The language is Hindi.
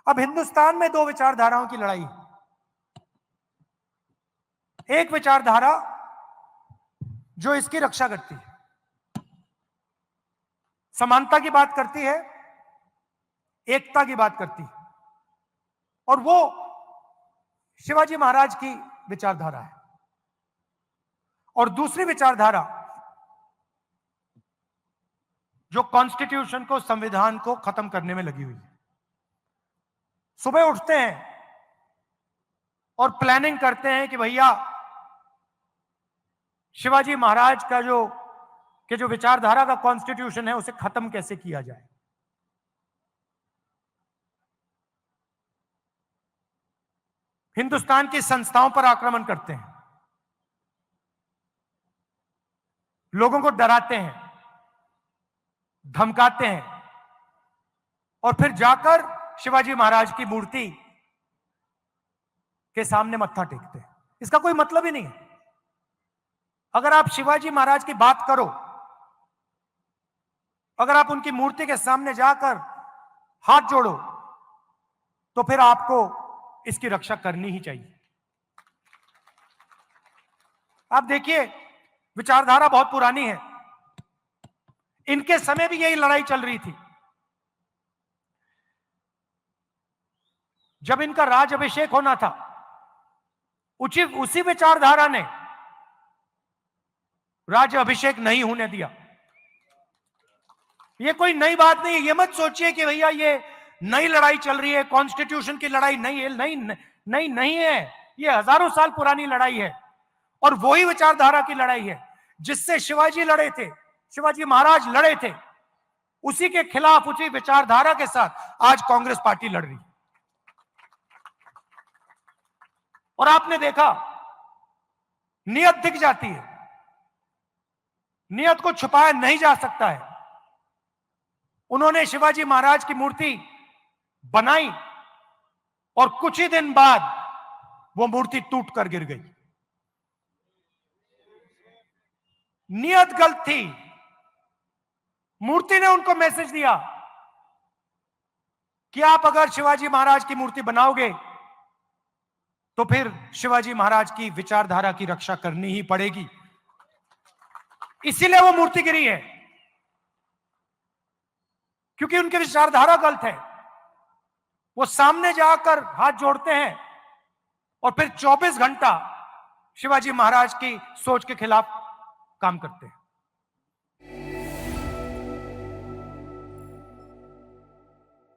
अब हिंदुस्तान में दो विचारधाराओं की लड़ाई है। एक विचारधारा जो इसकी रक्षा करती है, समानता की बात करती है, एकता की बात करती है, और वो शिवाजी महाराज की विचारधारा है। और दूसरी विचारधारा जो कॉन्स्टिट्यूशन को, संविधान को खत्म करने में लगी हुई है। सुबह उठते हैं और प्लानिंग करते हैं कि भैया शिवाजी महाराज का जो विचारधारा का कॉन्स्टिट्यूशन है उसे खत्म कैसे किया जाए। हिंदुस्तान की संस्थाओं पर आक्रमण करते हैं, लोगों को डराते हैं, धमकाते हैं, और फिर जाकर शिवाजी महाराज की मूर्ति के सामने मत्था टेकते हैं। इसका कोई मतलब ही नहीं है। अगर आप शिवाजी महाराज की बात करो, अगर आप उनकी मूर्ति के सामने जाकर हाथ जोड़ो, तो फिर आपको इसकी रक्षा करनी ही चाहिए। आप देखिए, विचारधारा बहुत पुरानी है। इनके समय भी यही लड़ाई चल रही थी। जब इनका राज अभिषेक होना था, उसी विचारधारा ने राज्य अभिषेक नहीं होने दिया। ये कोई नई बात नहीं है। ये मत सोचिए कि भैया ये नई लड़ाई चल रही है, कॉन्स्टिट्यूशन की लड़ाई नहीं है। नहीं है। ये हजारों साल पुरानी लड़ाई है, और वही विचारधारा की लड़ाई है जिससे शिवाजी लड़े थे, शिवाजी महाराज लड़े थे। उसी के खिलाफ, उसी विचारधारा के साथ आज कांग्रेस पार्टी लड़ रही है। और आपने देखा, नियत दिख जाती है, नियत को छुपाया नहीं जा सकता है। उन्होंने शिवाजी महाराज की मूर्ति बनाई और कुछ ही दिन बाद वो मूर्ति टूट कर गिर गई। नियत गलत थी। मूर्ति ने उनको मैसेज दिया कि आप अगर शिवाजी महाराज की मूर्ति बनाओगे तो फिर शिवाजी महाराज की विचारधारा की रक्षा करनी ही पड़ेगी। इसीलिए वो मूर्ति गिरी है, क्योंकि उनकी विचारधारा गलत है। वो सामने जाकर हाथ जोड़ते हैं और फिर 24 घंटा शिवाजी महाराज की सोच के खिलाफ काम करते हैं।